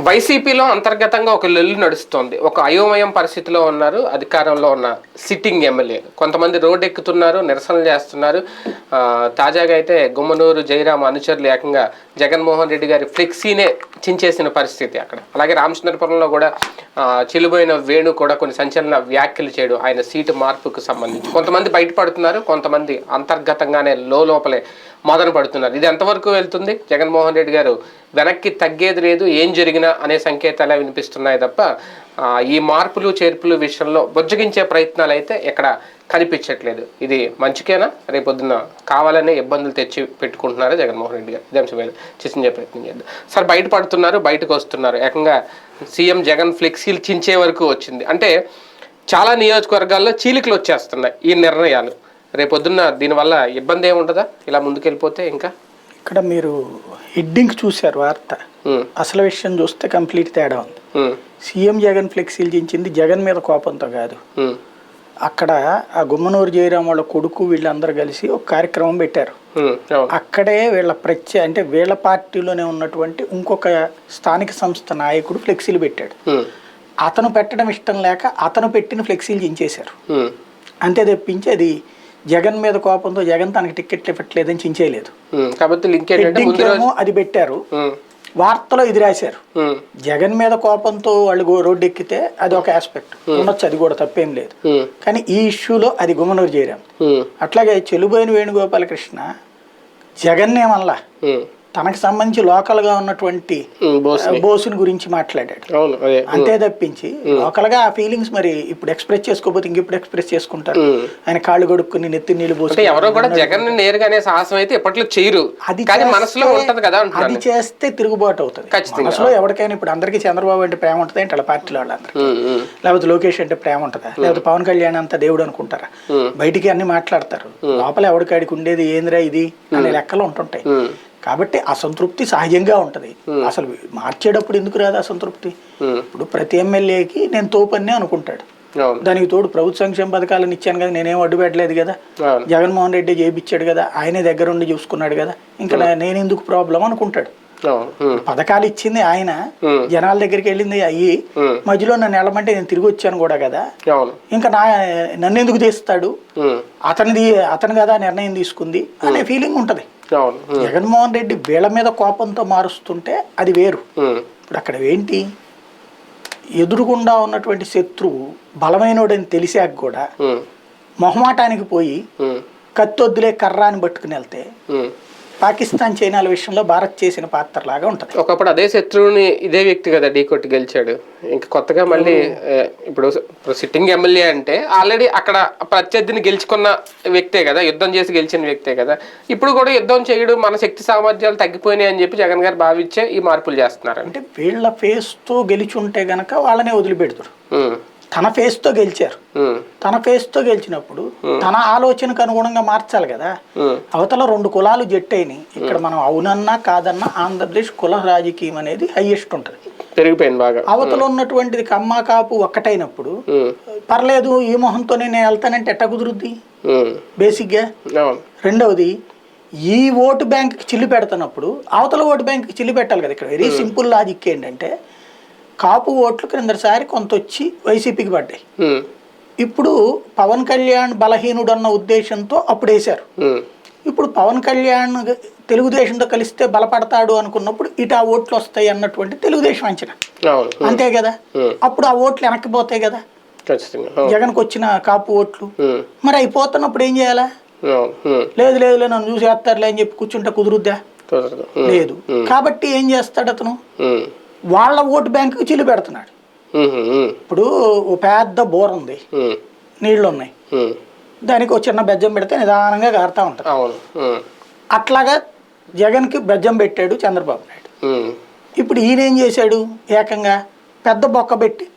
వైసీపీలో అంతర్గతంగా ఒక లొల్లి నడుస్తోంది. ఒక అయోమయం పరిస్థితిలో ఉన్నారు అధికారంలో ఉన్న సిట్టింగ్ ఎమ్మెల్యే. కొంతమంది రోడ్డు ఎక్కుతున్నారు, నిరసనలు చేస్తున్నారు. తాజాగా అయితే గుమ్మనూరు జయరాం అనుచరులు ఏకంగా జగన్మోహన్ రెడ్డి గారి ఫ్లెక్సీనే చించేసిన పరిస్థితి అక్కడ. అలాగే రామచంద్రపురంలో కూడా చెల్లిపోయిన వేణు కూడా కొన్ని సంచలన వ్యాఖ్యలు చేయడం ఆయన సీటు మార్పుకు సంబంధించి. కొంతమంది బయటపడుతున్నారు, కొంతమంది అంతర్గతంగానే లోపలే మొదలు పడుతున్నారు. ఇది ఎంతవరకు వెళ్తుంది? జగన్మోహన్ రెడ్డి గారు వెనక్కి తగ్గేది లేదు, ఏం జరిగినా అనే సంకేతాలే వినిపిస్తున్నాయి తప్ప ఈ మార్పులు చేర్పులు విషయంలో బొజ్జగించే ప్రయత్నాలు అయితే ఎక్కడ కనిపించట్లేదు. ఇది మంచికేనా? రేపొద్దున కావాలనే ఇబ్బందులు తెచ్చి పెట్టుకుంటున్నారా జగన్మోహన్ రెడ్డి గారు? ఇదే అంశం మీద చర్చించే ప్రయత్నం చేద్దాం. సార్, బయటపడుతున్నారు, బయటకు వస్తున్నారు. ఏకంగా సీఎం జగన్ ఫ్లెక్సీలు చించే వరకు వచ్చింది. అంటే చాలా నియోజకవర్గాల్లో చీలికలు వచ్చేస్తున్నాయి ఈ నిర్ణయాలు. రేపొద్దున్న దీనివల్ల ఇబ్బంది ఏముంటుందా ఇలా ముందుకెళ్ళిపోతే? ఇంకా ఇక్కడ మీరు హెడ్డింగ్ చూశారు వార్త, అసలు విషయం చూస్తే కంప్లీట్ తేడా ఉంది. సీఎం జగన్ ఫ్లెక్సీలు చించింది జగన్ మీద కోపంతో కాదు. అక్కడ ఆ గుమ్మనూరు జయరాం వాళ్ళ కొడుకు వీళ్ళందరూ కలిసి ఒక కార్యక్రమం పెట్టారు. అక్కడే అంటే వీళ్ళ పార్టీలోనే ఉన్నటువంటి ఇంకొక స్థానిక సంస్థ నాయకుడు ఫ్లెక్సీలు పెట్టాడు. అతను పెట్టడం ఇష్టం లేక అతను పెట్టిన ఫ్లెక్సీలు చించేశారు. అంతే తప్పించి అది జగన్ మీద కోపంతో జగన్ తనకి టికెట్లు ఇవ్వట్లేదని చించేయలేదు. అది పెట్టారు, వార్తలో ఇది రాశారు. జగన్ మీద కోపంతో వాళ్ళు రోడ్డు ఎక్కితే అది ఒక ఆస్పెక్ట్ ఉండొచ్చు, అది కూడా తప్పేం లేదు. కానీ ఈ ఇష్యూలో అది గుమ్మనూరు జయరాం. అట్లాగే చెలుబోయిన వేణుగోపాలకృష్ణ జగన్నేమల్లా తనకు సంబంధించి లోకల్ గా ఉన్నటువంటి బోసుని గురించి మాట్లాడాడు. అంతే తప్పించి లోకల్ గా ఆ ఫీలింగ్స్ మరి ఇప్పుడు ఎక్స్ప్రెస్ చేసుకోకపోతే ఇంకెప్పుడు ఎక్స్ప్రెస్ చేసుకుంటారు? ఆయన కాళ్ళు కొడుకుని నెత్తి నీళ్ళు పోసి ఎవరో కూడా జగన్ నేరుగానే సాహసం అయితే ఎప్పట్లో చేయరు. అది మనసులో ఉంటది కదా, అది చేస్తే తిరుగుబాటు అవుతుంది మనసులో ఎవరికైనా. ఇప్పుడు అందరికీ చంద్రబాబు అంటే ప్రేమ ఉంటుంది అంటే వాళ్ళ పార్టీలో వాళ్ళందరికీ, లేకపోతే లోకేష్ అంటే ప్రేమ ఉంటుందా, లేకపోతే పవన్ కళ్యాణ్ అంతా దేవుడు అనుకుంటారా? బయటికి అన్ని మాట్లాడతారు, లోపల ఎవరికాడికి ఉండేది ఏందిరా ఇది అనే లెక్కలు ఉంటుంటాయి. కాబట్టి అసంతృప్తి సహజంగా ఉంటది. అసలు మార్చేటప్పుడు ఎందుకు రాదు అసంతృప్తి? ఇప్పుడు ప్రతి ఎమ్మెల్యేకి నేను తోపన్నే అనుకుంటాడు. దానికి తోడు ప్రభుత్వ సంక్షేమ పథకాలను ఇచ్చాను కదా, నేనేం అడ్డు పెట్టలేదు కదా, జగన్మోహన్ రెడ్డి చేయించాడు కదా, ఆయనే దగ్గరుండి చూసుకున్నాడు కదా, ఇంకా నేను ఎందుకు ప్రాబ్లం అనుకుంటాడు. పథకాలు ఇచ్చింది ఆయన, జనాల దగ్గరికి వెళ్ళింది అయ్యి, మధ్యలో నన్ను వెళ్ళమంటే నేను తిరిగి వచ్చాను కూడా కదా, ఇంకా నన్ను ఎందుకు తీస్తాడు, అతను కదా నిర్ణయం తీసుకుంది అనే ఫీలింగ్ ఉంటది. జగన్మోహన్ రెడ్డి వీళ్ళ మీద కోపంతో మారుస్తుంటే అది వేరు. ఇప్పుడు అక్కడ ఏంటి, ఎదురుగుండా ఉన్నటువంటి శత్రువు బలమైనోడని తెలిసాక కూడా మొహమాటానికి పోయి కత్తొద్దులే కర్ర అని పట్టుకుని వెళ్తే పాకిస్తాన్ చైనాల విషయంలో భారత్ చేసిన పాత్ర లాగా ఉంటది. ఒకప్పుడు అదే శత్రువుని ఇదే వ్యక్తి కదా ఢీకొట్టి గెలిచాడు. ఇంకా కొత్తగా మళ్ళీ ఇప్పుడు సిట్టింగ్ ఎమ్మెల్యే అంటే ఆల్రెడీ అక్కడ ప్రత్యర్థిని గెలుచుకున్న వ్యక్తే కదా, యుద్ధం చేసి గెలిచిన వ్యక్తే కదా. ఇప్పుడు కూడా యుద్ధం చేయడం, మన శక్తి సామర్థ్యాలు తగ్గిపోయినాయి అని చెప్పి జగన్ గారు భావించే ఈ మార్పులు చేస్తున్నారు. అంటే వీళ్ళ ఫేస్ తో గెలిచి ఉంటే గనక వాళ్ళనే వదిలిపెడతారు. తన ఫేస్ తో గెలిచారు, తన ఫేస్ తో గెలిచినప్పుడు తన ఆలోచనకు అనుగుణంగా మార్చాలి కదా. అవతల రెండు కులాలు జట్టయినాయి. ఇక్కడ మనం అవునన్నా కాదన్నా ఆంధ్రప్రదేశ్ కుల రాజకీయం అనేది హైయెస్ట్ ఉంటది, పెరిగిపోయింది బాగా. అవతల ఉన్నటువంటిది కమ్మ కాపు ఒక్కటైనప్పుడు పర్లేదు ఈ మొహంతోనే నేను వెళ్తానంటే ఎట్ట కుదురుద్ది బేసిక్ గా. రెండవది, ఈ ఓటు బ్యాంక్ చిల్లు పెడుతున్నప్పుడు అవతల ఓటు బ్యాంక్ చిల్లు పెట్టాలి కదా. ఇక్కడ వెరీ సింపుల్ లాజిక్ ఏంటంటే, కాపు ఓట్లు క్రిందసారి కొంత వచ్చి వైసీపీకి పడ్డాయి. ఇప్పుడు పవన్ కళ్యాణ్ బలహీనుడు అన్న ఉద్దేశంతో అప్పుడు వేశారు. ఇప్పుడు పవన్ కళ్యాణ్ తెలుగుదేశంతో కలిస్తే బలపడతాడు అనుకున్నప్పుడు ఇటు ఆ ఓట్లు వస్తాయి అన్నటువంటి తెలుగుదేశం అంచనా, అంతే కదా. అప్పుడు ఆ ఓట్లు వెనక్కిపోతాయి కదా జగన్కి వచ్చిన కాపు ఓట్లు. మరి అయిపోతున్నప్పుడు ఏం చేయాలా? లేదు లేదు లేదు నన్ను చూసి వేస్తారులే అని చెప్పి కూర్చుంటే కుదురుద్దా? లేదు. కాబట్టి ఏం చేస్తాడు అతను, వాళ్ళ ఓటు బ్యాంకుకి చిల్లు పెడుతున్నాడు. ఇప్పుడు ఓ పెద్ద బోర్ ఉంది, నీళ్లు ఉన్నాయి, దానికి ఒక చిన్న బెజ్జం పెడితే నిదానంగా కారుతా ఉంటారు. అట్లాగా జగన్కి బెజ్జం పెట్టాడు చంద్రబాబు నాయుడు. ఇప్పుడు ఈయన ఏం చేశాడు, ఏకంగా పెద్ద బొక్క పెట్టి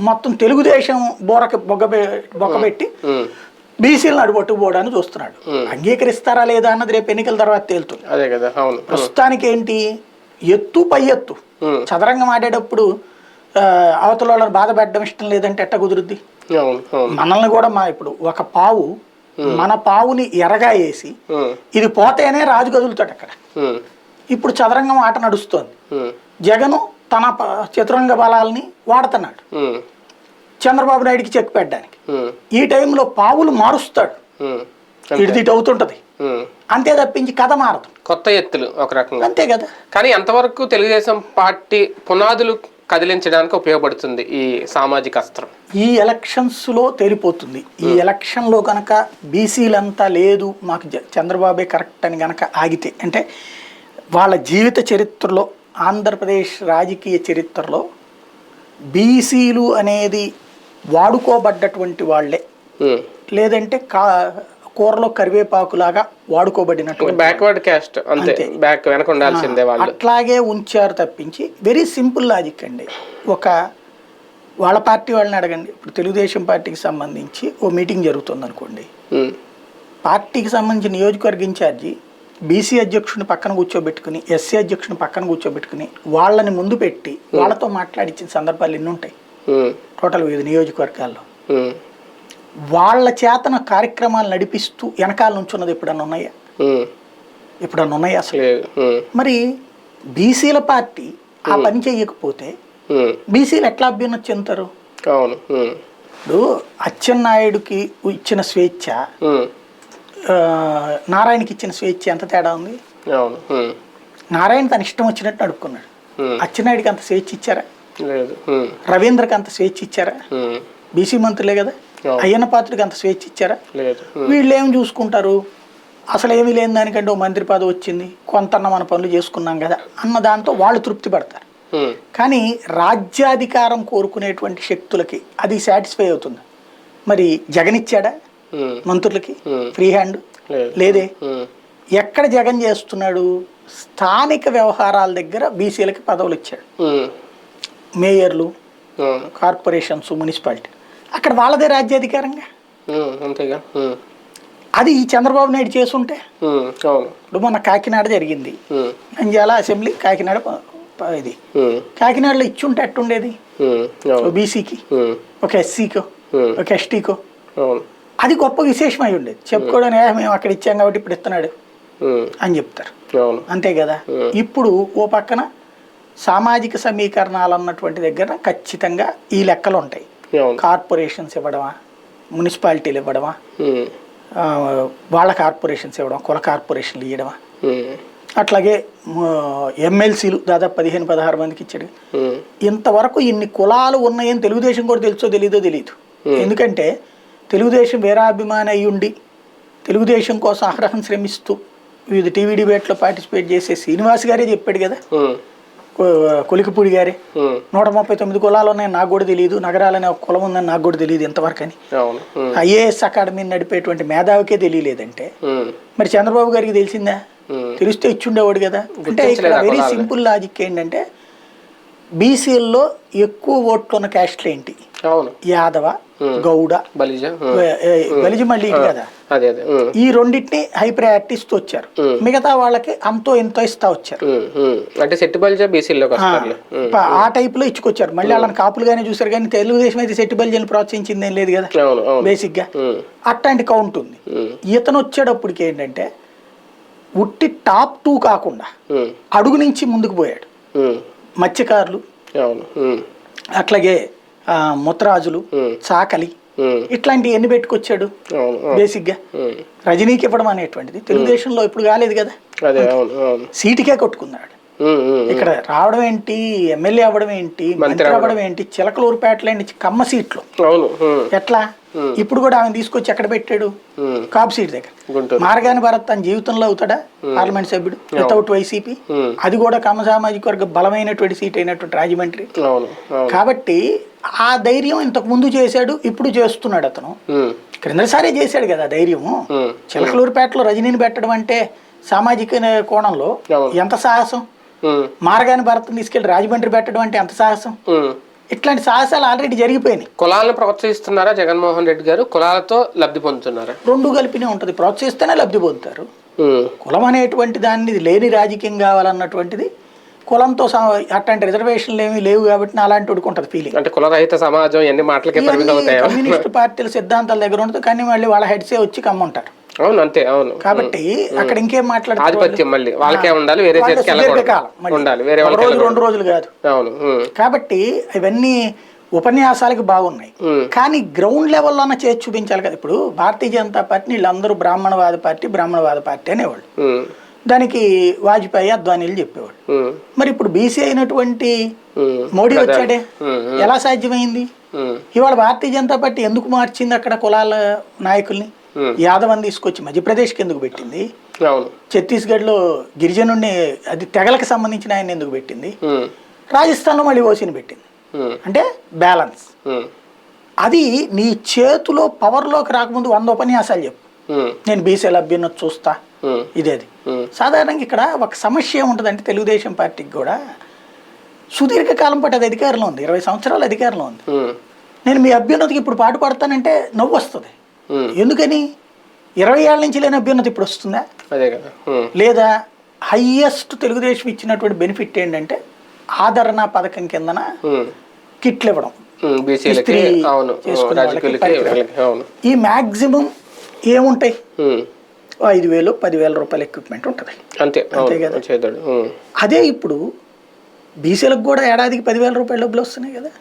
మొత్తం తెలుగుదేశం బొక్క పెట్టి బీసీలను అడుపట్టుకుపోవడానికి చూస్తున్నాడు. అంగీకరిస్తారా లేదా అన్నది రేపు ఎన్నికల తర్వాత తేలుతుంది. ప్రస్తుతానికి ఏంటి, ఎత్తు పై ఎత్తు. చదరంగం ఆడేటప్పుడు అవతల వాళ్ళని బాధ పెట్టడం ఇష్టం లేదంటే ఎట్ట కుదురుద్ది? మనల్ని కూడా ఇప్పుడు ఒక పావు మన పావుని ఎరగా వేసి ఇది పోతేనే రాజు కదులుతాడు అక్కడ. ఇప్పుడు చదరంగం ఆట నడుస్తోంది. జగను తన చతురంగ బలాల్ని వాడుతున్నాడు చంద్రబాబు నాయుడికి చెక్ పెట్టడానికి. ఈ టైంలో పావులు మారుస్తాడు, ఇటు అవుతుంటది, అంతే తప్పించి కథ మారదు. కొత్త ఎత్తులు ఒక రకంగా, అంతే కదా. కానీ ఎంతవరకు తెలుగుదేశం పార్టీ పునాదులు కదిలించడానికి ఉపయోగపడుతుంది ఈ సామాజిక అస్త్రం? ఈ ఎలక్షన్స్లో తేలిపోతుంది. ఈ ఎలక్షన్లో కనుక బీసీలంతా లేదు మాకు చంద్రబాబే కరెక్ట్ అని కనుక ఆగితే, అంటే వాళ్ళ జీవిత చరిత్రలో ఆంధ్రప్రదేశ్ రాజకీయ చరిత్రలో బీసీలు అనేది వాడుకోబడ్డటువంటి వాళ్ళే, లేదంటే కూరలో కరివేపాకులాగా వాడుకోబడినటువంటి బ్యాక్వర్డ్ క్యాస్ట్, అంతే, బ్యాక్ వెనక ఉండాల్సిందే వాళ్ళు, అట్లాగే ఉంచారు తప్పించి. వెరీ సింపుల్ లాజిక్ అండి. ఒక వాళ్ళ పార్టీ వాళ్ళని అడగండి. ఇప్పుడు తెలుగుదేశం పార్టీకి సంబంధించి ఓ మీటింగ్ జరుగుతుంది అనుకోండి, పార్టీకి సంబంధించిన నియోజకవర్గ ఇన్ఛార్జి బీసీ అధ్యక్షుడిని పక్కన కూర్చోబెట్టుకుని, ఎస్సీ అధ్యక్షుడిని పక్కన కూర్చోబెట్టుకుని వాళ్ళని ముందు పెట్టి వాళ్ళతో మాట్లాడించిన సందర్భాలు ఎన్ని ఉంటాయి టోటల్ 5 నియోజకవర్గాల్లో. వాళ్ళ చేతన కార్యక్రమాలు నడిపిస్తూ వెనకాల నుంచున్నది ఎప్పుడన్నా ఉన్నాయా? ఎప్పుడన్నా ఉన్నాయా అసలు? మరి బీసీల పార్టీ ఆ పని చేయకపోతే బీసీలు ఎట్లా అభ్యున్నతి చెందుతారు? ఇప్పుడు అచ్చెన్నాయుడుకి ఇచ్చిన స్వేచ్ఛ, నారాయణకి ఇచ్చిన స్వేచ్ఛ ఎంత తేడా ఉంది? నారాయణ తన ఇష్టం వచ్చినట్టు నడుపుకున్నాడు. అచ్చెన్నాయుడికి అంత స్వేచ్ఛ ఇచ్చారా? రవీంద్రకి అంత స్వేచ్ఛ ఇచ్చారా? బీసీ మంత్రులే కదా. అయ్యన్న పాత్రుడికి అంత స్వేచ్ఛ ఇచ్చారా? వీళ్ళు ఏం చూసుకుంటారు, అసలు ఏమీ లేని దానికంటే ఓ మంత్రి పదవి వచ్చింది, కొంతన్న మన పనులు చేసుకున్నాం కదా అన్న దాంతో వాళ్ళు తృప్తి పడతారు. కానీ రాజ్యాధికారం కోరుకునేటువంటి శక్తులకి అది సాటిస్ఫై అవుతుంది. మరి జగన్ ఇచ్చాడా మంత్రులకి ఫ్రీ హ్యాండ్? లేదే. ఎక్కడ జగన్ చేస్తున్నాడు? స్థానిక వ్యవహారాల దగ్గర బీసీలకి పదవులు ఇచ్చాడు. మేయర్లు, కార్పొరేషన్స్, మున్సిపాలిటీ, అక్కడ వాళ్ళదే రాజ్యాధికారంగా. అది ఈ చంద్రబాబు నాయుడు చేసుంటే, ఇప్పుడు మొన్న కాకినాడ జరిగింది, నంద్యాల అసెంబ్లీ కాకినాడ, ఇది కాకినాడలో ఇచ్చుంటే అట్టుండేది బీసీకి, ఒక ఎస్సీకో, ఒక ఎస్టీకో. అది గొప్ప విశేషం అయి ఉండేది. చెప్పుకోవడానికి మేము అక్కడ ఇచ్చాం కాబట్టి ఇప్పుడు ఇస్తున్నాడు అని చెప్తారు, అంతే కదా. ఇప్పుడు ఓ పక్కన సామాజిక సమీకరణాలు అన్నటువంటి దగ్గర ఖచ్చితంగా ఈ లెక్కలు ఉంటాయి. కార్పొరేషన్స్ ఇవ్వడమా, మున్సిపాలిటీలు ఇవ్వడమా, వాళ్ళ కార్పొరేషన్స్ ఇవ్వడం, కుల కార్పొరేషన్లు ఇవ్వడమా, అట్లాగే ఎమ్మెల్సీలు దాదాపు 15-16 మందికి ఇచ్చాడు. ఇంతవరకు ఇన్ని కులాలు ఉన్నాయని తెలుగుదేశం కూడా తెలుసో తెలీదో తెలియదు. ఎందుకంటే తెలుగుదేశం వీరాభిమాని అయి ఉండి తెలుగుదేశం కోసం అహరహం శ్రమిస్తూ వివిధ టీవీ డిబేట్లో పార్టిసిపేట్ చేసే శ్రీనివాస్ గారే చెప్పాడు కదా, కొలికిపూడి గారే, 139 కులాలు ఉన్నాయని నాకు కూడా తెలియదు, నగరాలనే ఒక కులం ఉందని నాకు కూడా తెలియదు ఇంతవరకు అని. ఐఏఎస్ అకాడమీని నడిపేటువంటి మేధావికే తెలియలేదంటే మరి చంద్రబాబు గారికి తెలిసిందా? తెలిస్తే ఇచ్చుండేవాడు కదా. అంటే ఇక్కడ వెరీ సింపుల్ లాజిక్ ఏంటంటే బీసీల్లో ఎక్కువ ఓట్లు ఉన్న క్యాస్ట్లు ఏంటి? యాదవ, గౌడ, బలిజ మళ్ళీ కదా. ఈ రెండింటిని హై ప్రయారిటీ ఇస్తూ వచ్చారు. మిగతా వాళ్ళకి అంతో ఎంతో ఇస్తా వచ్చారు. ఆ టైప్ లో ఇచ్చుకొచ్చారు. మళ్ళీ వాళ్ళని కాపులుగానే చూసారు. కానీ తెలుగుదేశం అయితే సెట్టి బలిజను ప్రోత్సహించింది ఏం లేదు కదా బేసిక్ గా. అట్లాంటి కౌంట్ ఉంది. ఇతను వచ్చేటప్పటికి ఏంటంటే ఉట్టి టాప్ 2 కాకుండా అడుగు నుంచి ముందుకు పోయాడు. మత్స్యకారులు, అట్లాగే ముత్తరాజులు, చాకలి, ఇట్లాంటివి ఎన్ని పెట్టుకొచ్చాడు బేసిక్ గా. రజనీకి ఇవ్వడం అనేటువంటిది తెలుగుదేశంలో ఇప్పుడు కాలేదు కదా. సీటుకే కొట్టుకున్నాడు. ఇక్కడ రావడం ఏంటి, ఎమ్మెల్యే అవ్వడం ఏంటి, మంత్రి అవ్వడం ఏంటి, చిలకలూరుపేటలో కమ్మ సీట్లు. ఎట్లా ఇప్పుడు కూడా ఆమె తీసుకొచ్చి ఎక్కడ పెట్టాడు? కాపు సీట్ దగ్గర. మార్గాని భరత్ తన జీవితంలో అవుతాడా పార్లమెంట్ సభ్యుడు వితౌట్ వైసీపీ? అది కూడా కమ్మ సామాజిక వర్గ బలమైనటువంటి సీట్ అయినటువంటి రాజమండ్రి. కాబట్టి ఆ ధైర్యం ఇంతకు ముందు చేశాడు, ఇప్పుడు చేస్తున్నాడు. అతను క్రిందసారే చేశాడు కదా ధైర్యము. చిలకలూరుపేటలో రజనీని పెట్టడం అంటే సామాజిక కోణంలో ఎంత సాహసం. మార్గాని భరత్ని తీసుకెళ్లి రాజమండ్రి పెట్టడం అంటే ఎంత సాహసం. ఇట్లాంటి సాహసాలు ఆల్రెడీ జరిగిపోయినాయి. కులాలను ప్రోత్సహిస్తున్నారా జగన్మోహన్ రెడ్డి గారు? కులాలతో లబ్ధి పొందుతున్నారా? రెండు కలిపినే ఉంటది. ప్రోత్సహిస్తేనే లబ్ధి పొందుతారు. కులం అనేటువంటి దాన్ని లేని రాజకీయం కావాలన్నటువంటిది కులంతో అట్లాంటి రిజర్వేషన్లు ఏమీ లేవు కాబట్టి అలాంటి ఉంటుంది ఫీలింగ్. అంటే కులరహిత సమాజం ఎన్ని మాటలకి పరిమితం అవుతాయి. కమ్యూనిస్ట్ పార్టీల సిద్ధాంతాల దగ్గర ఉంటుంది. కానీ మళ్ళీ వాళ్ళ హెడ్సే వచ్చి కమ్మంటారు. అవును అంతే, అవును. కాబట్టి అక్కడ ఇంకేం మాట్లాడుతారు, ఆధిపత్యం మళ్ళీ వాళ్ళకే ఉండాలి, వేరే చేతికి వెళ్ళకూడదు, ఉండాలి, వేరే ఒక వాళ్ళకి రోజు 2 రోజులు కాదు. అవును. కాబట్టి ఇవన్నీ ఉపన్యాసాలకు బాగున్నాయి, కానీ గ్రౌండ్ లెవెల్లోనే చేసి చూపించాలి కదా. ఇప్పుడు భారతీయ జనతా పార్టీ వీళ్ళందరూ బ్రాహ్మణవాద పార్టీ అనేవాళ్ళు, దానికి వాజ్పేయి అద్వానీలు చెప్పేవాళ్ళు. మరి ఇప్పుడు బీసీ అయినటువంటి మోడీ వచ్చాడే, ఎలా సాధ్యమైంది? ఇవాళ భారతీయ జనతా పార్టీ ఎందుకు మార్చింది అక్కడ కులాల నాయకుల్ని? యాదవ్ అని తీసుకొచ్చి మధ్యప్రదేశ్కి ఎందుకు పెట్టింది? ఛత్తీస్గఢ్లో గిరిజనుడిని, అది తెగలకు సంబంధించిన ఆయన ఎందుకు పెట్టింది? రాజస్థాన్లో మళ్ళీ ఓసీని పెట్టింది. అంటే బ్యాలెన్స్. అది నీ చేతిలో పవర్లోకి రాకముందు 100 ఉపన్యాసాలు చెప్పు, నేను బీసీల అభ్యున్నతి చూస్తా, ఇదేది. సాధారణంగా ఇక్కడ ఒక సమస్య ఏముంటుందంటే తెలుగుదేశం పార్టీకి కూడా సుదీర్ఘకాలం పాటు అది అధికారంలో ఉంది, 20 సంవత్సరాలు అధికారంలో ఉంది. నేను మీ అభ్యున్నతికి ఇప్పుడు పాటు పడతానంటే నవ్వు వస్తుంది. ఎందుకని? 20 ఏళ్ళ నుంచి లేని అభ్యున్నతి ఇప్పుడు వస్తుందా? లేదా హైయెస్ట్ తెలుగుదేశం ఇచ్చినటువంటి బెనిఫిట్ ఏంటంటే ఆదరణ పథకం కిందన కిట్లు ఇవ్వడం, ఇస్త్రీ చేసుకునే వాళ్ళకి. ఈ మ్యాక్సిమం ఏముంటాయి, 5,000 10,000 రూపాయల ఎక్విప్మెంట్ ఉంటుంది, అంతే కదా. అదే ఇప్పుడు బీసీలకు కూడా ఏడాదికి 10,000 రూపాయల డబ్బులు వస్తున్నాయి కదా,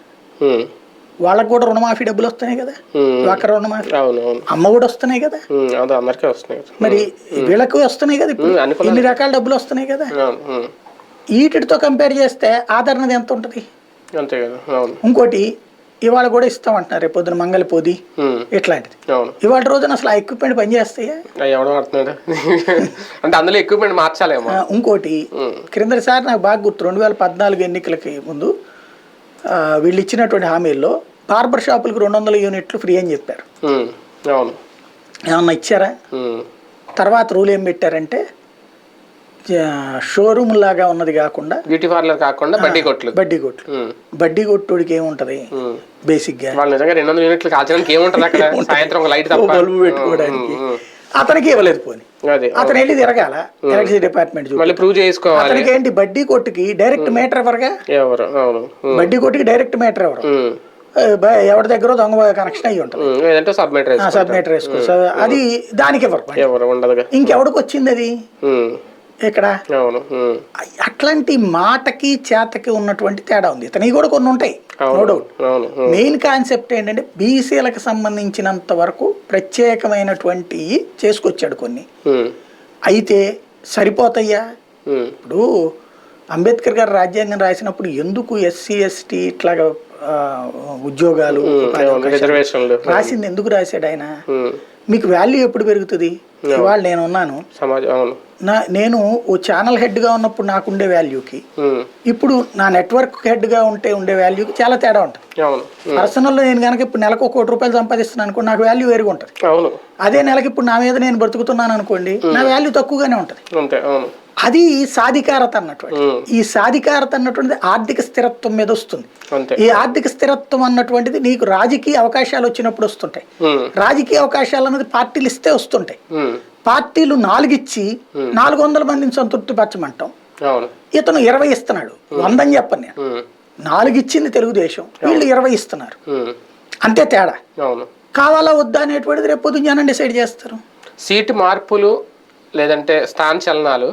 వాళ్ళకు కూడా రుణమాఫీ డబ్బులు వస్తున్నాయి కదా, డ్వాక్రా రుణమాఫీ, అమ్మ కూడా వస్తున్నాయి కదా, మరి వీళ్ళకు వస్తున్నాయి కదా, ఇప్పుడు ఇన్ని రకాల డబ్బులు వస్తున్నాయి కదా. వీటితో కంపేర్ చేస్తే ఆదరణది ఎంత ఉంటుంది? ఇంకోటి ఇవాళ కూడా ఇస్తామంటున్నారు, రేపు పొద్దున మంగళపోది ఇట్లాంటిది. ఇవాళ రోజున అసలు ఆ ఎక్విప్మెంట్ పనిచేస్తాయా? అంటే అందులో ఎక్విప్మెంట్ మార్చాలేమో. ఇంకోటి క్రిందసారి నాకు బాగా గుర్తు, 2014 ఎన్నికలకి ముందు వీళ్ళు ఇచ్చినటువంటి హామీల్లో బార్బర్ షాపులకు 200 యూనిట్లు ఫ్రీ అని చెప్పారు. ఏమన్నా ఇచ్చారా? తర్వాత రూల్ ఏం పెట్టారంటే షోరూమ్ లాగా ఉన్నది కాకుండా, బ్యూటీ పార్లర్ కాకుండా బడ్డీ కొట్లు. బడ్డీ కొట్టుడికి ఏముంటది బేసిక్ గా, బల్బు పెట్టుకోవడానికి అతనికి ఇవ్వలేదు. పోనీ అతను వెళ్ళి తిరగాల ఎలక్ట్రిసిటీ డిపార్ట్మెంట్ అతనికి ఏంటి, బడ్డీ కొట్టుకి డైరెక్ట్ మీటర్ ఎవరుగా, బడ్డీ కొట్టుకి డైరెక్ట్ మీటర్ ఎవరు, ఎవరి దగ్గర దొంగ కనెక్షన్ అయ్యి ఉంటుంది, సబ్ మీటర్ వేసుకో, అది దానికి ఎవరు ఇంకెవడికి వచ్చింది అది ఇక్కడ. అట్లాంటి మాటకి చేతకి ఉన్నటువంటి తేడా ఉంది, ఇతని కూడా కొన్ని ఉంటాయి, నో డౌట్. మెయిన్ కాన్సెప్ట్ ఏంటంటే బీసీలకు సంబంధించినంత వరకు ప్రత్యేకమైనటువంటి చేసుకొచ్చాడు కొన్ని, అయితే సరిపోతాయ్యా? ఇప్పుడు అంబేద్కర్ గారు రాజ్యాంగం రాసినప్పుడు ఎందుకు ఎస్సీ ఎస్టీ ఇట్లాగా ఉద్యోగాలు రాసింది, ఎందుకు రాశాడు ఆయన? మీకు వాల్యూ ఎప్పుడు పెరుగుతుంది? ఇవాళ నేను ఉన్నాను, నేను ఓ ఛానల్ హెడ్ గా ఉన్నప్పుడు నాకు ఉండే వాల్యూకి, ఇప్పుడు నా నెట్వర్క్ హెడ్ గా ఉండే వాల్యూకి చాలా తేడా ఉంటుంది. పర్సనల్ లో నేను కనుక ఇప్పుడు నెలకు 1 కోటి రూపాయలు సంపాదిస్తున్నాను అనుకోండి, నాకు వాల్యూ వేరుగా ఉంటుంది. అదే నెలకి ఇప్పుడు నా మీద నేను బ్రతుకుతున్నాను అనుకోండి, నా వాల్యూ తక్కువగానే ఉంటుంది. అది సాధికారత అన్నటువంటి. ఈ సాధికారత అన్నటువంటిది ఆర్థిక స్థిరత్వం మీద వస్తుంది. ఈ ఆర్థిక స్థిరత్వం అన్నటువంటిది నీకు రాజకీయ అవకాశాలు వచ్చినప్పుడు వస్తుంటాయి. రాజకీయ అవకాశాలు అనేది పార్టీలు ఇస్తే వస్తుంటాయి. పార్టీలు 4 ఇచ్చి 400 మందిని సంతృప్తి పరచమంటాం, ఇతను 20 ఇస్తున్నాడు, 100 అని చెప్పను నేను. 4 ఇచ్చింది తెలుగుదేశం, వీళ్ళు 20 ఇస్తున్నారు, అంతే తేడా. కావాలా వద్దా అనేటువంటిది రేపు పొద్దున జనం డిసైడ్ చేస్తారు. సీటు మార్పులు లేదంటే స్థాన చలనాలు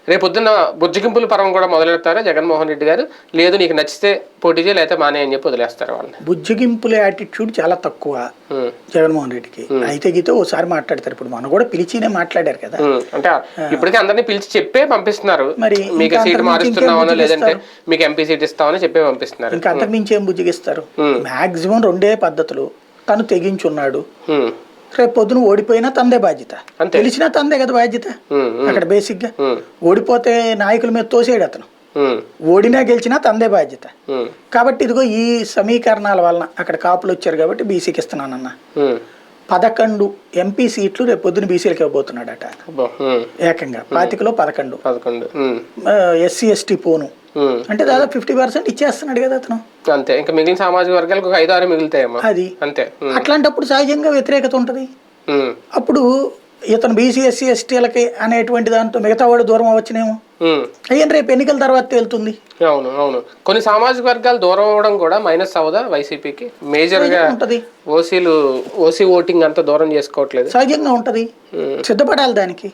రేపొద్దున్న బుజ్జగింపుల పరం కూడా మొదలెడతారా జగన్మోహన్ రెడ్డి గారు? లేదు నీకు నచ్చితే పోటీ చేయ లేకపోతే మానే అని చెప్పి వదిలేస్తారు వాళ్ళని. బుజ్జగింపుల యాటిట్యూడ్ చాలా తక్కువ జగన్మోహన్ రెడ్డికి. అయితే గీతే ఓసారి మాట్లాడతారు, ఇప్పుడు మనం కూడా పిలిచినే మాట్లాడారు కదా. అంటే ఇప్పటికీ అందరినీ పిలిచి చెప్పే పంపిస్తున్నారు, మరి మీకు సీటు మారుస్తున్నామనో లేదంటే మీకు ఎంపీ సీట్ ఇస్తామని చెప్పే పంపిస్తున్నారు. ఇంకా అంతకుమించి ఏం బుజ్జగిస్తారు? మాక్సిమం 2 పద్ధతులు. తను తెగించున్నాడు, రేపు పొద్దున ఓడిపోయినా తందే బాధ్యత, గెలిచినా తందే కదా బాధ్యత. అక్కడ బేసిక్ గా ఓడిపోతే నాయకుల మీద తోసేడు అతను, ఓడినా గెలిచినా తందే బాధ్యత. కాబట్టి ఇదిగో ఈ సమీకరణాల వలన అక్కడ కాపులు వచ్చారు కాబట్టి బీసీకి ఇస్తున్నానన్న 11 ఎంపీ సీట్లు రేపు పొద్దున బీసీలకు ఇవ్వబోతున్నాడట. ఏకంగా 25లో 11 ఎస్సీ ఎస్టీ పోను అంటే దాదాపు 50% ఇచ్చేస్తున్నాడు కదా అతను. అంతే, ఇంకా మిగిలిన సామాజిక వర్గాలకు 5-6 మిగులుతాయేమో. అది అంతే. అట్లాంటప్పుడు సహజంగా వ్యతిరేకత ఉంటది. అప్పుడు ఇతను బీసీ ఎస్సీ ఎస్టీలకి అనేటువంటి దాంతో మిగతా వాడు దూరం అవ్వచ్చునేమో. అయ్యని రేపు ఎన్నికల తర్వాత తేలుతుంది. అవును అవును, కొన్ని సామాజిక వర్గాలు దూరం అవ్వడం కూడా మైనస్ అవదా వైసీపీకి? మేజర్ గా ఉంటది, ఓసీ ఓటింగ్ అంతా దూరం చేసుకోవట్లేదు. సహజంగా ఉంటది, సిద్ధపడాలి దానికి.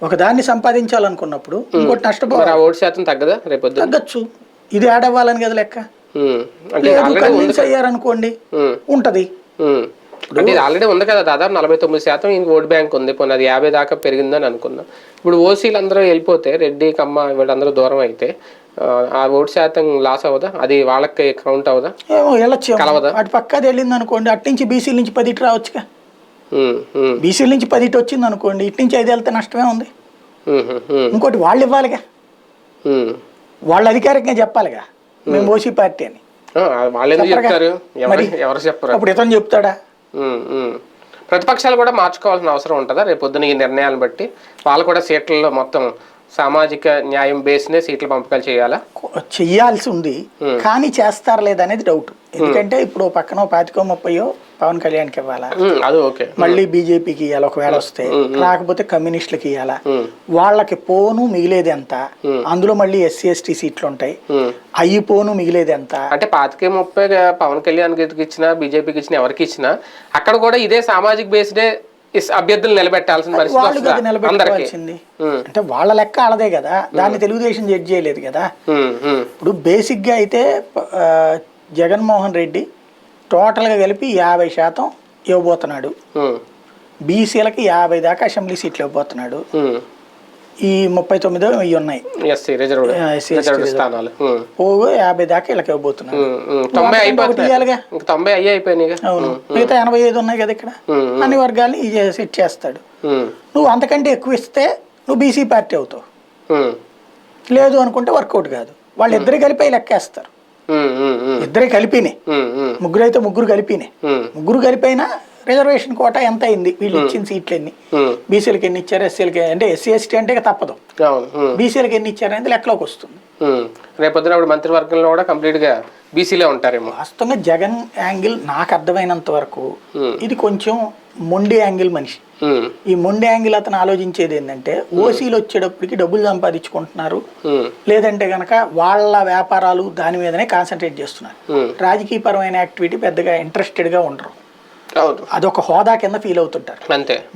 ఒక దాన్ని సంపాదించాలనుకున్నప్పుడు ఇంకోటి నష్టపోవాలి. ఓటు శాతం తగ్గదా రేపు? తగ్గచ్చు, ఇది యాడ్ అవ్వాలని కదా లెక్క. కన్విన్స్ అయ్యారనుకోండి ఉంటది. అంటే ఇది ఆల్రెడీ ఉంది కదా, దాదాపు 49% ఈ ఓట్ బ్యాంక్ ఉంది. పోనీ అది 50 దాకా పెరిగిందని అనుకున్నాం. ఇప్పుడు ఓసీలు అందరూ వెళ్ళిపోతే, రెడ్డి కమ్మ వీళ్ళందరూ దూరం అయితే ఆ ఓటు శాతం లాస్ అవ్వదా? అది వాళ్ళకి కౌంట్ అవదా? ఏమో వెళ్ళొచ్చు, అటు పక్కది వెళ్ళింది అనుకోండి, అటు నుంచి బీసీల నుంచి 10 ఇటు రావచ్చుగా. బీసీల నుంచి 10 ఇటు వచ్చింది అనుకోండి, ఇటు నుంచి 5 వెళ్తే నష్టమే ఉంది. ఇంకోటి వాళ్ళు ఇవ్వాలిగా, వాళ్ళు అధికారికంగా చెప్పాలిగా మేము ఓసీ పార్టీ అని. ఎవరు చెప్పరు, అప్పుడు ఇతను చెప్తాడా? ప్రతిపక్షాలు కూడా మార్చుకోవాల్సిన అవసరం ఉంటుందా రేపొద్దున ఈ నిర్ణయాలను బట్టి? వాళ్ళు కూడా సీట్లలో మొత్తం సామాజిక న్యాయం బేస్నే సీట్ల పంపకాలు చేయాలా? చెయ్యాల్సి ఉంది, కానీ చేస్తారా లేదనేది డౌట్. ఎందుకంటే ఇప్పుడు పక్కన 25-30 పవన్ కళ్యాణ్కి ఇవ్వాలా, మళ్ళీ బీజేపీకి ఇవ్వాలి ఒకవేళ వస్తే, రాకపోతే కమ్యూనిస్టులకి ఇవ్వాలా. వాళ్ళకి పోను మిగిలేది ఎంత, అందులో మళ్ళీ ఎస్సీ ఎస్టీ సీట్లు ఉంటాయి, అయ్యి పోను మిగిలేది ఎంత. అంటే 25-30 పవన్ కళ్యాణ్ ఇచ్చినా బీజేపీకి ఇచ్చినా ఎవరికి ఇచ్చినా అక్కడ కూడా ఇదే సామాజిక్ బేస్డే అభ్యర్థులు నిలబెట్టాల్సిన పరిస్థితి నిలబెట్టాల్సింది. అంటే వాళ్ళ లెక్క ఆడదే కదా, దాన్ని తెలుగుదేశం జడ్జ్ చేయలేదు కదా. ఇప్పుడు బేసిక్ గా అయితే జగన్మోహన్ రెడ్డి టోటల్ గా కలిపి 50% ఇవ్వబోతున్నాడు. బీసీలకి 50 దాకా అసెంబ్లీ సీట్లు ఇవ్వబోతున్నాడు. ఈ 39 ఇవి ఉన్నాయి పోగు 50 దాకా వీళ్ళకి ఇవ్వబోతున్నాడు. 90 అయిపోయినాయి. అవును, మిగతా 85 ఉన్నాయి కదా ఇక్కడ. అన్ని వర్గాల్ని సెట్ చేస్తాడు. నువ్వు అంతకంటే ఎక్కువ ఇస్తే నువ్వు బీసీ పార్టీ అవుతావు, లేదు అనుకుంటే వర్కౌట్ కాదు. వాళ్ళిద్దరు కలిపి లెక్కేస్తారు, ఇద్దరే కలిపినే. ముగ్గురు అయితే ముగ్గురు కలిపినే, ముగ్గురు కలిపైనా రిజర్వేషన్ కోటా ఎంత అయింది, వీళ్ళు ఇచ్చిన సీట్లు ఎన్ని, బీసీలకి ఎన్ని ఇచ్చారు, ఎస్సీలకి అంటే ఎస్సీ ఎస్టీ అంటే తప్పదు, బీసీలకి ఎన్ని ఇచ్చారు అనేది లెక్కలోకి వస్తుంది. రేపొద్దున మంత్రివర్గంలో కూడా కంప్లీట్ గా బీసీలే ఉంటారేమో. వాస్తవంగా జగన్ యాంగిల్ నాకు అర్థమైనంత వరకు ఇది కొంచెం మొండి యాంగిల్ మనిషి. ఈ మొండి యాంగిల్ అతను ఆలోచించేది ఏంటంటే, ఓసీలు వచ్చేటప్పటికి డబ్బులు సంపాదించుకుంటున్నారు, లేదంటే గనక వాళ్ళ వ్యాపారాలు దాని మీదనే కాన్సన్ట్రేట్ చేస్తున్నారు. రాజకీయ పరమైన యాక్టివిటీ పెద్దగా ఇంట్రెస్టెడ్ గా ఉండరు, అదొక హోదా కింద ఫీల్ అవుతుంటారు.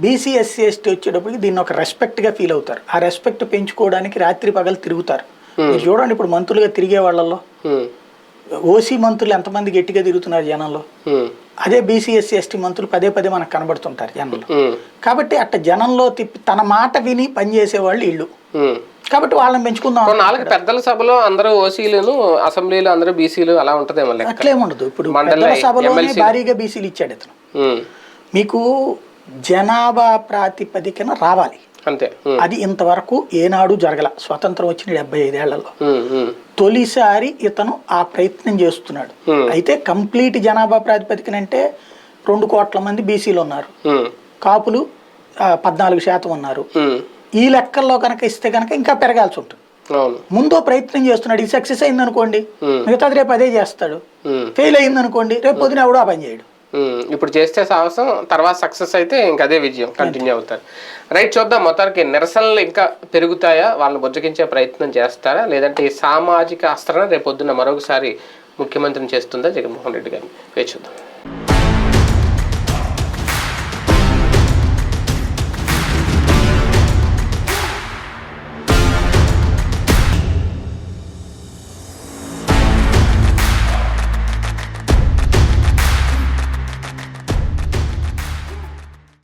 బీసీ ఎస్సీ ఎస్టీ వచ్చేటప్పటికి దీన్ని ఒక రెస్పెక్ట్ గా ఫీల్ అవుతారు. ఆ రెస్పెక్ట్ పెంచుకోవడానికి రాత్రి పగలు తిరుగుతారు. మీరు చూడండి, ఇప్పుడు మంత్రులుగా తిరిగే వాళ్ళలో ఓసీ మంత్రులు ఎంతమంది గట్టిగా తిరుగుతున్నారు జనంలో, అదే బీసీ ఎస్సీ ఎస్టీ మంత్రులు పదే పదే మనకు కనబడుతుంటారు జనంలో. కాబట్టి అట్ట జనంలో తిప్పి తన మాట విని పనిచేసే వాళ్ళు ఇళ్ళు, కాబట్టి వాళ్ళని పెంచుకుందాం. 4 పెద్దల సభలో అందరూ ఓసీలు, అసెంబ్లీలో అందరూ బీసీలు అలా ఉంటదేమో. అట్లేముండదు. ఇప్పుడు పెద్దల సభలోనే భారీగా బీసీలు ఇచ్చాడు ఇతను. మీకు జనాభా ప్రాతిపదికన రావాలి అంతే. అది ఇంతవరకు ఏనాడు జరగల. స్వతంత్రం వచ్చిన 75 ఏళ్లలో తొలిసారి ఇతను ఆ ప్రయత్నం చేస్తున్నాడు. అయితే కంప్లీట్ జనాభా ప్రాతిపదికన అంటే 2 కోట్ల మంది బీసీలు ఉన్నారు, కాపులు 14% ఉన్నారు. ఈ లెక్కల్లో కనుక ఇస్తే కనుక ఇంకా పెరగాల్సి ఉంటుంది. ముందు ప్రయత్నం చేస్తున్నాడు, ఇది సక్సెస్ అయింది అనుకోండి, మిగతాది రేపు అదే చేస్తాడు. ఫెయిల్ అయింది అనుకోండి, రేపు పొద్దున ఎవడో ఆ పని చేయడు. ఇప్పుడు చేస్తే సాహసం, తర్వాత సక్సెస్ అయితే ఇంకా అదే విజయం కంటిన్యూ అవుతారు. రైట్, చూద్దాం. మొత్తానికి నిరసనలు ఇంకా పెరుగుతాయా, వాళ్ళని బుజ్జగించే ప్రయత్నం చేస్తారా, లేదంటే ఈ సామాజిక అస్త్రాన్ని రేపు పొద్దున్న మరొకసారి ముఖ్యమంత్రిని చేస్తుందా జగన్మోహన్ రెడ్డి గారిని? వేచి చూద్దాం.